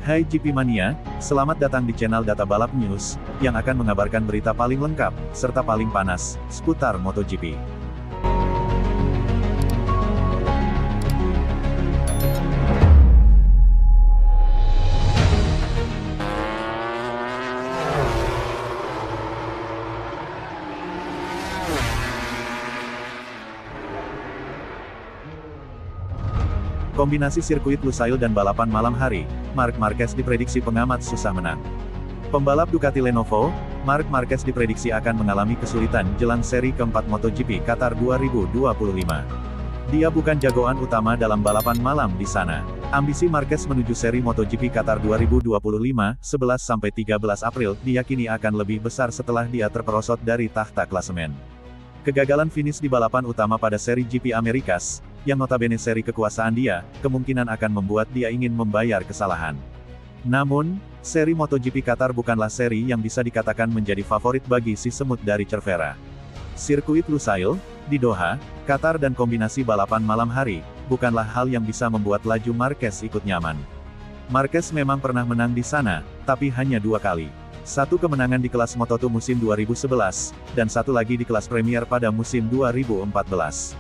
Hai GP Mania, selamat datang di channel Data Balap News, yang akan mengabarkan berita paling lengkap, serta paling panas, seputar MotoGP. Kombinasi sirkuit Lusail dan balapan malam hari, Marc Marquez diprediksi pengamat susah menang. Pembalap Ducati Lenovo, Marc Marquez diprediksi akan mengalami kesulitan jelang seri keempat MotoGP Qatar 2025. Dia bukan jagoan utama dalam balapan malam di sana. Ambisi Marquez menuju seri MotoGP Qatar 2025, 11-13 April, diyakini akan lebih besar setelah dia terperosot dari tahta klasemen. Kegagalan finish di balapan utama pada seri GP Americas, yang notabene seri kekuasaan dia, kemungkinan akan membuat dia ingin membayar kesalahan. Namun, seri MotoGP Qatar bukanlah seri yang bisa dikatakan menjadi favorit bagi si semut dari Cervera. Sirkuit Lusail, di Doha, Qatar dan kombinasi balapan malam hari, bukanlah hal yang bisa membuat laju Marquez ikut nyaman. Marquez memang pernah menang di sana, tapi hanya 2 kali. Satu kemenangan di kelas Moto2 musim 2011, dan satu lagi di kelas Premier pada musim 2014.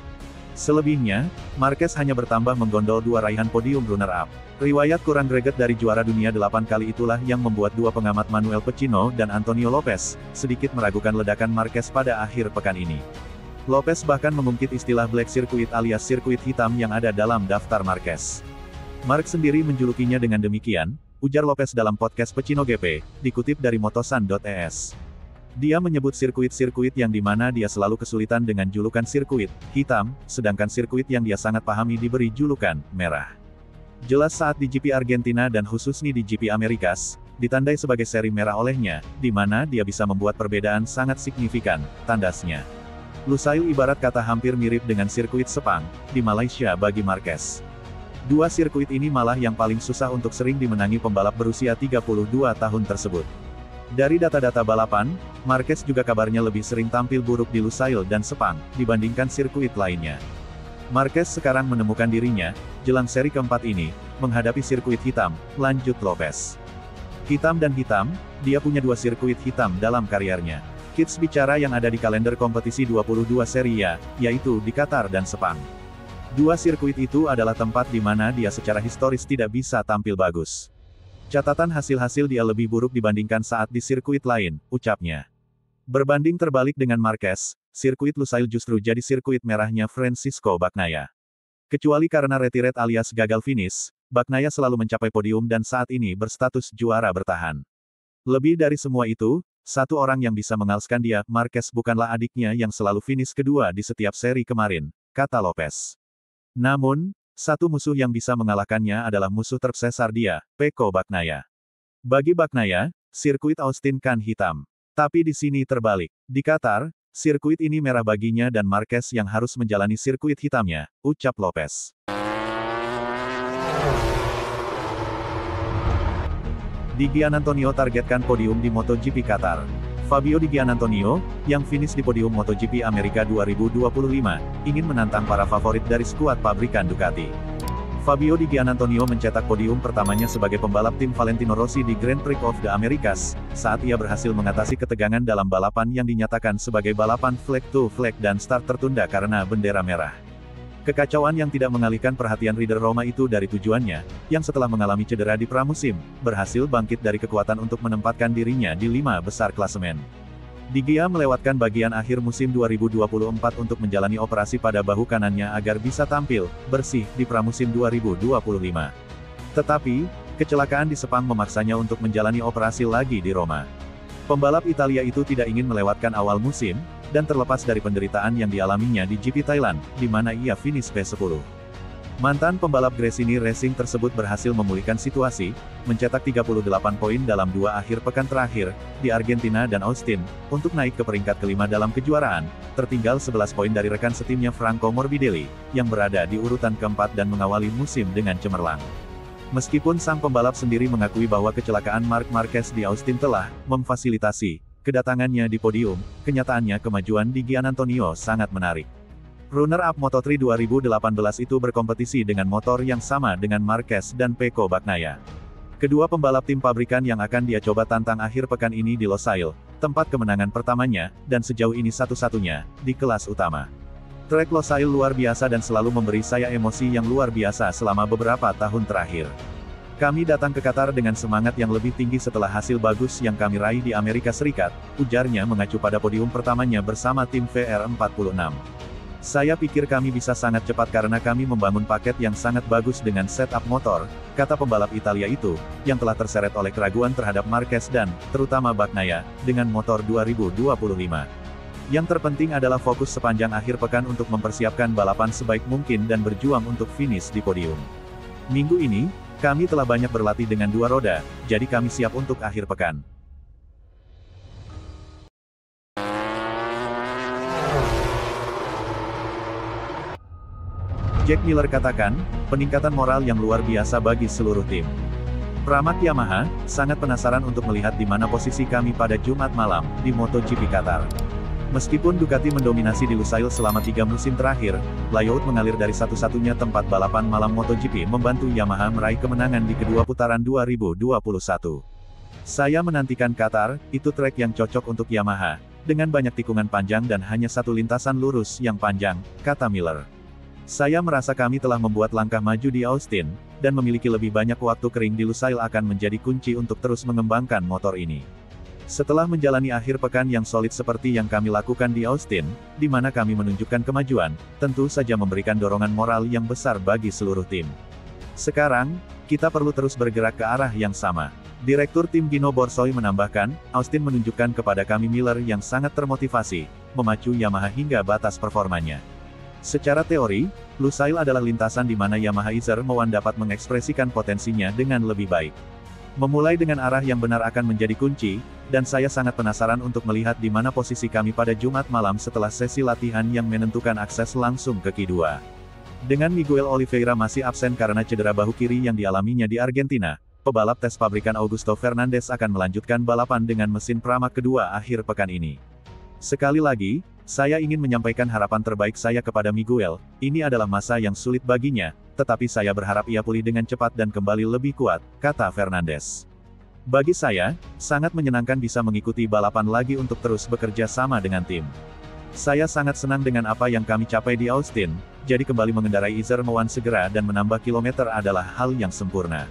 Selebihnya, Marquez hanya bertambah menggondol 2 raihan podium runner-up. Riwayat kurang greget dari juara dunia 8 kali itulah yang membuat dua pengamat Manuel Pecino dan Antonio Lopez, sedikit meragukan ledakan Marquez pada akhir pekan ini. Lopez bahkan mengungkit istilah Black Circuit alias sirkuit hitam yang ada dalam daftar Marquez. Marc sendiri menjulukinya dengan demikian, ujar Lopez dalam podcast Pecino GP, dikutip dari motosan.es. Dia menyebut sirkuit-sirkuit yang dimana dia selalu kesulitan dengan julukan sirkuit hitam, sedangkan sirkuit yang dia sangat pahami diberi julukan merah. Jelas saat di GP Argentina dan khususnya di GP Americas, ditandai sebagai seri merah olehnya, di mana dia bisa membuat perbedaan sangat signifikan, tandasnya. Lusail ibarat kata hampir mirip dengan sirkuit Sepang, di Malaysia bagi Marquez. Dua sirkuit ini malah yang paling susah untuk sering dimenangi pembalap berusia 32 tahun tersebut. Dari data-data balapan, Marquez juga kabarnya lebih sering tampil buruk di Lusail dan Sepang, dibandingkan sirkuit lainnya. Marquez sekarang menemukan dirinya, jelang seri keempat ini, menghadapi sirkuit hitam, lanjut Lopez. Hitam dan hitam, dia punya 2 sirkuit hitam dalam karirnya. Kits bicara yang ada di kalender kompetisi 22 seri yaitu di Qatar dan Sepang. 2 sirkuit itu adalah tempat di mana dia secara historis tidak bisa tampil bagus. Catatan hasil-hasil dia lebih buruk dibandingkan saat di sirkuit lain, ucapnya. Berbanding terbalik dengan Marquez, sirkuit Lusail justru jadi sirkuit merahnya Francisco Bagnaia. Kecuali karena retired alias gagal finish, Bagnaia selalu mencapai podium dan saat ini berstatus juara bertahan. Lebih dari semua itu, satu orang yang bisa mengalahkan dia, Marquez bukanlah adiknya yang selalu finish kedua di setiap seri kemarin, kata Lopez. Namun, satu musuh yang bisa mengalahkannya adalah musuh terbesar dia, Pecco Bagnaia. Bagi Bagnaia, sirkuit Austin kan hitam. Tapi di sini terbalik. Di Qatar, sirkuit ini merah baginya dan Marquez yang harus menjalani sirkuit hitamnya, ucap Lopez. Di Gianantonio targetkan podium di MotoGP Qatar. Fabio Di Gianantonio, yang finish di podium MotoGP Amerika 2025, ingin menantang para favorit dari skuad pabrikan Ducati. Fabio Di Gianantonio mencetak podium pertamanya sebagai pembalap tim Valentino Rossi di Grand Prix of the Americas, saat ia berhasil mengatasi ketegangan dalam balapan yang dinyatakan sebagai balapan flag to flag dan start tertunda karena bendera merah. Kekacauan yang tidak mengalihkan perhatian rider Roma itu dari tujuannya, yang setelah mengalami cedera di pramusim, berhasil bangkit dari kekuatan untuk menempatkan dirinya di 5 besar klasemen. Di Gia melewatkan bagian akhir musim 2024 untuk menjalani operasi pada bahu kanannya agar bisa tampil bersih di pramusim 2025. Tetapi, kecelakaan di Sepang memaksanya untuk menjalani operasi lagi di Roma. Pembalap Italia itu tidak ingin melewatkan awal musim, dan terlepas dari penderitaan yang dialaminya di GP Thailand, di mana ia finish P10. Mantan pembalap Gresini Racing tersebut berhasil memulihkan situasi, mencetak 38 poin dalam 2 akhir pekan terakhir, di Argentina dan Austin, untuk naik ke peringkat kelima dalam kejuaraan, tertinggal 11 poin dari rekan setimnya Franco Morbidelli, yang berada di urutan keempat dan mengawali musim dengan cemerlang. Meskipun sang pembalap sendiri mengakui bahwa kecelakaan Marc Marquez di Austin telah memfasilitasi kedatangannya di podium, kenyataannya kemajuan Di Gianantonio sangat menarik. Runner-up Moto3 2018 itu berkompetisi dengan motor yang sama dengan Marquez dan Pecco Bagnaia. Kedua pembalap tim pabrikan yang akan dia coba tantang akhir pekan ini di Losail, tempat kemenangan pertamanya, dan sejauh ini satu-satunya, di kelas utama. Trek Losail luar biasa dan selalu memberi saya emosi yang luar biasa selama beberapa tahun terakhir. Kami datang ke Qatar dengan semangat yang lebih tinggi setelah hasil bagus yang kami raih di Amerika Serikat, ujarnya mengacu pada podium pertamanya bersama tim VR46. Saya pikir kami bisa sangat cepat karena kami membangun paket yang sangat bagus dengan setup motor, kata pembalap Italia itu, yang telah terseret oleh keraguan terhadap Marquez dan, terutama Bagnaia, dengan motor 2025. Yang terpenting adalah fokus sepanjang akhir pekan untuk mempersiapkan balapan sebaik mungkin dan berjuang untuk finish di podium. Minggu ini, kami telah banyak berlatih dengan dua roda, jadi kami siap untuk akhir pekan. Jack Miller katakan, peningkatan moral yang luar biasa bagi seluruh tim. Pramak Yamaha, sangat penasaran untuk melihat di mana posisi kami pada Jumat malam, di MotoGP Qatar. Meskipun Ducati mendominasi di Lusail selama 3 musim terakhir, layout mengalir dari satu-satunya tempat balapan malam MotoGP membantu Yamaha meraih kemenangan di kedua putaran 2021. Saya menantikan Qatar, itu trek yang cocok untuk Yamaha, dengan banyak tikungan panjang dan hanya satu lintasan lurus yang panjang, kata Miller. Saya merasa kami telah membuat langkah maju di Austin, dan memiliki lebih banyak waktu kering di Lusail akan menjadi kunci untuk terus mengembangkan motor ini. Setelah menjalani akhir pekan yang solid seperti yang kami lakukan di Austin, di mana kami menunjukkan kemajuan, tentu saja memberikan dorongan moral yang besar bagi seluruh tim. Sekarang, kita perlu terus bergerak ke arah yang sama. Direktur tim Gino Borsoy menambahkan, Austin menunjukkan kepada kami Miller yang sangat termotivasi, memacu Yamaha hingga batas performanya. Secara teori, Lusail adalah lintasan di mana Yamaha Izer-Mowan dapat mengekspresikan potensinya dengan lebih baik. Memulai dengan arah yang benar akan menjadi kunci, dan saya sangat penasaran untuk melihat di mana posisi kami pada Jumat malam setelah sesi latihan yang menentukan akses langsung ke Q2. Dengan Miguel Oliveira masih absen karena cedera bahu kiri yang dialaminya di Argentina, pebalap tes pabrikan Augusto Fernandez akan melanjutkan balapan dengan mesin Pramac kedua akhir pekan ini. Sekali lagi, saya ingin menyampaikan harapan terbaik saya kepada Miguel, ini adalah masa yang sulit baginya, tetapi saya berharap ia pulih dengan cepat dan kembali lebih kuat, kata Fernandez. Bagi saya, sangat menyenangkan bisa mengikuti balapan lagi untuk terus bekerja sama dengan tim. Saya sangat senang dengan apa yang kami capai di Austin, jadi kembali mengendarai Izer-Mowan segera dan menambah kilometer adalah hal yang sempurna.